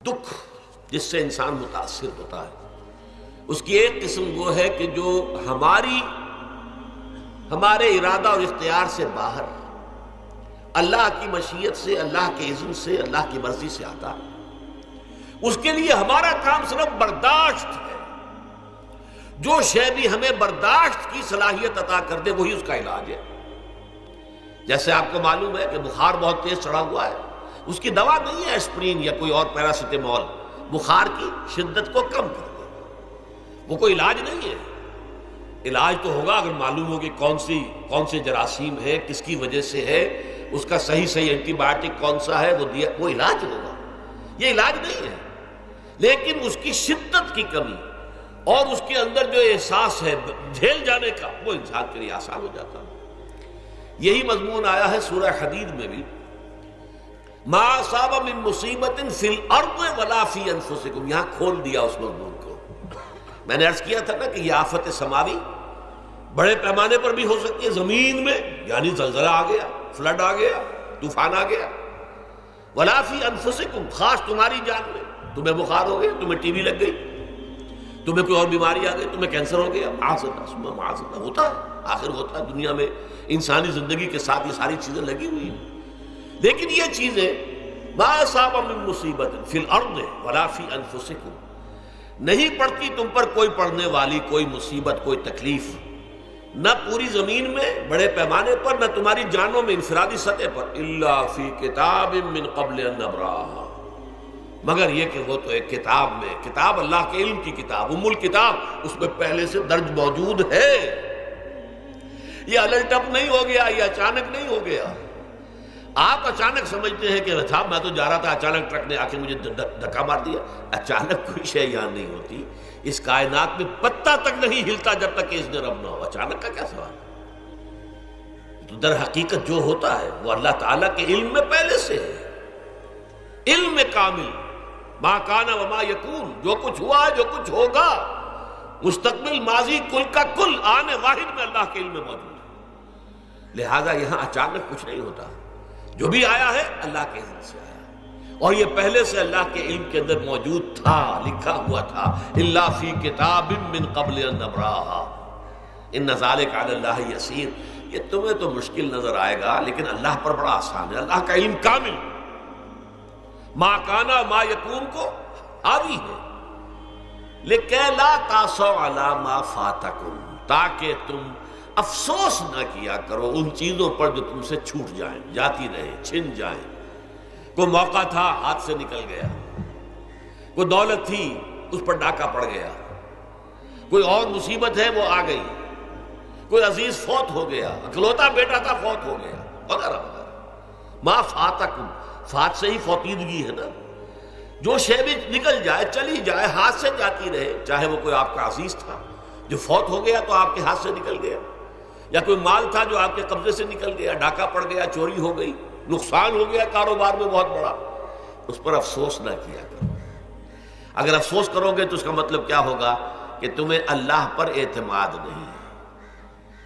دکھ جس سے انسان متاثر ہوتا ہے، اس کی ایک قسم وہ ہے کہ جو ہمارے ارادہ اور اختیار سے باہر، اللہ کی مشیت سے، اللہ کے اذن سے، اللہ کی مرضی سے آتا ہے۔ اس کے لیے ہمارا کام صرف برداشت ہے۔ جو شے بھی ہمیں برداشت کی صلاحیت عطا کر دے وہی اس کا علاج ہے۔ جیسے آپ کو معلوم ہے کہ بخار بہت تیز چڑھا ہوا ہے، اس کی دوا نہیں ہے اسپرین یا کوئی اور پیراسیٹامول، بخار کی شدت کو کم کر دے، وہ کوئی علاج نہیں ہے۔ علاج تو ہوگا اگر معلوم ہو کہ کون سے جراثیم ہے، کس کی وجہ سے ہے، اس کا صحیح اینٹی بائیوٹک کون سا ہے، وہ علاج ہوگا۔ یہ علاج نہیں ہے، لیکن اس کی شدت کی کمی اور اس کے اندر جو احساس ہے جھیل جانے کا، وہ انسان کے لیے آسان ہو جاتا ہے۔ یہی مضمون آیا ہے سورہ حدید میں بھی، ما اصاب من مصیبت فی الارض ولا فی انفسکم، یہاں کھول دیا اس مضمون کو۔ میں نے عرض کیا تھا نا کہ یہ آفت سماوی بڑے پیمانے پر بھی ہو سکتی ہے، زمین میں یعنی زلزلہ آ گیا، فلڈ آ گیا، طوفان آ گیا، ولا فی انفسکم، خاص تمہاری جان میں، تمہیں بخار ہو گیا، تمہیں ٹی وی لگ گئی، تمہیں کوئی اور بیماری آ گئی، تمہیں کینسر ہو گیا، معاذ اللہ ہوتا ہے، آخر ہوتا ہے، دنیا میں انسانی زندگی کے ساتھ یہ ساری چیزیں لگی ہوئی ہیں۔ لیکن یہ چیزیں ما اصاب من مصیبت فی الارض ولا فی انفسکم، نہیں پڑتی تم پر کوئی پڑنے والی کوئی مصیبت، کوئی تکلیف، نہ پوری زمین میں بڑے پیمانے پر، نہ تمہاری جانوں میں انفرادی سطح پر، الا فی کتاب من قبل ان نبراها، مگر یہ کہ وہ تو ایک کتاب میں، کتاب اللہ کے علم کی کتاب، ام الکتاب، اس میں پہلے سے درج موجود ہے۔ یہ الٹ اپ نہیں ہو گیا، یہ اچانک نہیں ہو گیا۔ آپ اچانک سمجھتے ہیں کہ صاحب میں تو جا رہا تھا، اچانک ٹرک نے آ کے مجھے دھکا مار دیا۔ اچانک کوئی شے یہاں نہیں ہوتی، اس کائنات میں پتہ تک نہیں ہلتا جب تک کہ اذن رب نہ ہو۔ اچانک کا کیا سوال ہے؟ تو در حقیقت جو ہوتا ہے وہ اللہ تعالیٰ کے علم میں پہلے سے ہے، علم میں کامل، ما کان وما یکون، جو کچھ ہوا جو کچھ ہوگا، مستقبل، ماضی، کل کا کل آنے واحد میں اللہ کے علم میں موجود ہے۔ لہذا یہاں اچانک کچھ نہیں ہوتا، جو بھی آیا ہے اللہ کے علم سے آیا، اور یہ پہلے سے اللہ کے علم کے اندر موجود تھا، لکھا ہوا تھا، الا فی کتاب من قبل ان نبراها ان ذلک علی اللہ یسیر۔ یہ تمہیں تو مشکل نظر آئے گا لیکن اللہ پر بڑا آسان ہے، اللہ کا علم کامل، ما کانا ما یکون کو حاوی ہے، لکہ لا تاسوا علی ما فاتکم، تاکہ تم افسوس نہ کیا کرو ان چیزوں پر جو تم سے چھوٹ جائیں، جاتی رہیں، چھن جائیں۔ کوئی موقع تھا ہاتھ سے نکل گیا، کوئی دولت تھی اس پر ڈاکہ پڑ گیا، کوئی اور مصیبت ہے وہ آ گئی، کوئی عزیز فوت ہو گیا، اکلوتا بیٹا تھا فوت ہو گیا، وغیرہ وغیرہ۔ ما فاتکم، فات سے ہی فوتیدگی ہے نا، جو شے بھی نکل جائے، چلی جائے، ہاتھ سے جاتی رہے، چاہے وہ کوئی آپ کا عزیز تھا جو فوت ہو گیا تو آپ کے ہاتھ سے نکل گیا، یا کوئی مال تھا جو آپ کے قبضے سے نکل گیا، ڈاکہ پڑ گیا، چوری ہو گئی، نقصان ہو گیا کاروبار میں بہت بڑا، اس پر افسوس نہ کیا کرو۔ اگر افسوس کرو گے تو اس کا مطلب کیا ہوگا کہ تمہیں اللہ پر اعتماد نہیں ہے،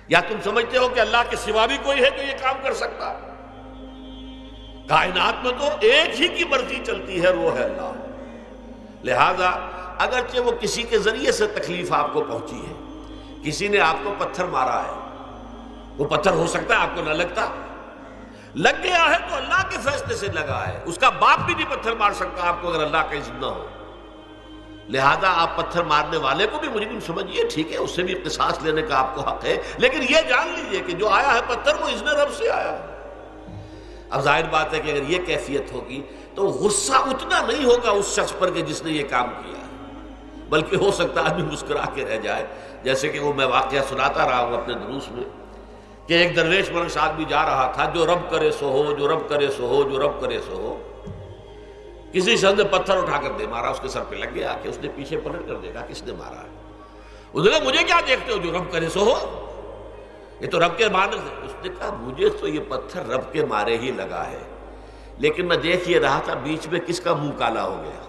یا تم سمجھتے ہو کہ اللہ کے سوا بھی کوئی ہے جو یہ کام کر سکتا۔ کائنات میں تو ایک ہی کی مرضی چلتی ہے، وہ ہے اللہ۔ لہذا اگرچہ وہ کسی کے ذریعے سے تکلیف آپ کو پہنچی ہے، کسی نے آپ کو پتھر مارا ہے، وہ پتھر ہو سکتا ہے آپ کو نہ لگتا، لگ گیا ہے تو اللہ کے فیصلے سے لگا ہے، اس کا باپ بھی نہیں پتھر مار سکتا آپ کو اگر اللہ کا اذن نہ ہو۔ لہذا آپ پتھر مارنے والے کو بھی مجرم سمجھیے، ٹھیک ہے، اس سے بھی قصاص لینے کا آپ کو حق ہے، لیکن یہ جان لیجئے کہ جو آیا ہے پتھر وہ اذن رب سے آیا ہے۔ اب ظاہر بات ہے کہ اگر یہ کیفیت ہوگی تو غصہ اتنا نہیں ہوگا اس شخص پر کہ جس نے یہ کام کیا ہے، بلکہ ہو سکتا ہے آدمی مسکرا کے رہ جائے، جیسے کہ وہ میں واقعہ سناتا رہا ہوں اپنے دروس میں کہ ایک درویش مرش آدمی جا رہا تھا، جو رب کرے سو ہو، جو رب کرے سو ہو، جو رب کرے سو ہو، کسی شخص نے پتھر اٹھا کر دے مارا، اس کے سر پہ لگ گیا کہ اس نے پیچھے پلٹ کر دیکھا کس نے مارا ہے، اس نے کہا مجھے کیا دیکھتے ہو، جو رب کرے سو ہو، یہ تو رب کے مارنے سے۔ اس نے کہا مجھے تو یہ پتھر رب کے مارے ہی لگا ہے، لیکن میں دیکھ یہ رہا تھا بیچ میں کس کا منہ کالا ہو گیا،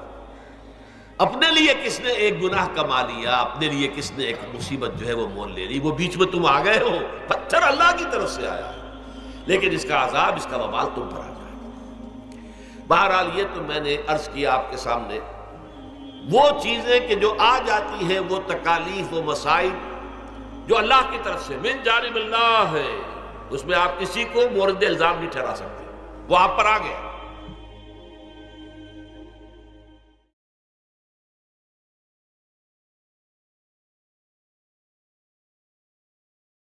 اپنے لیے کس نے ایک گناہ کما لیا، اپنے لیے کس نے ایک مصیبت جو ہے وہ مول لے لی، وہ بیچ میں تم آ گئے ہو، پتھر اللہ کی طرف سے آیا ہے، لیکن اس کا عذاب، اس کا وبال تم پر آ جائے گا۔ بہرحال یہ تو میں نے عرض کیا آپ کے سامنے، وہ چیزیں کہ جو آ جاتی ہیں، وہ تکالیف و مصائب جو اللہ کی طرف سے من جانب اللہ ہے، اس میں آپ کسی کو مورد الزام نہیں ٹھہرا سکتے، وہ آپ پر آ گیا۔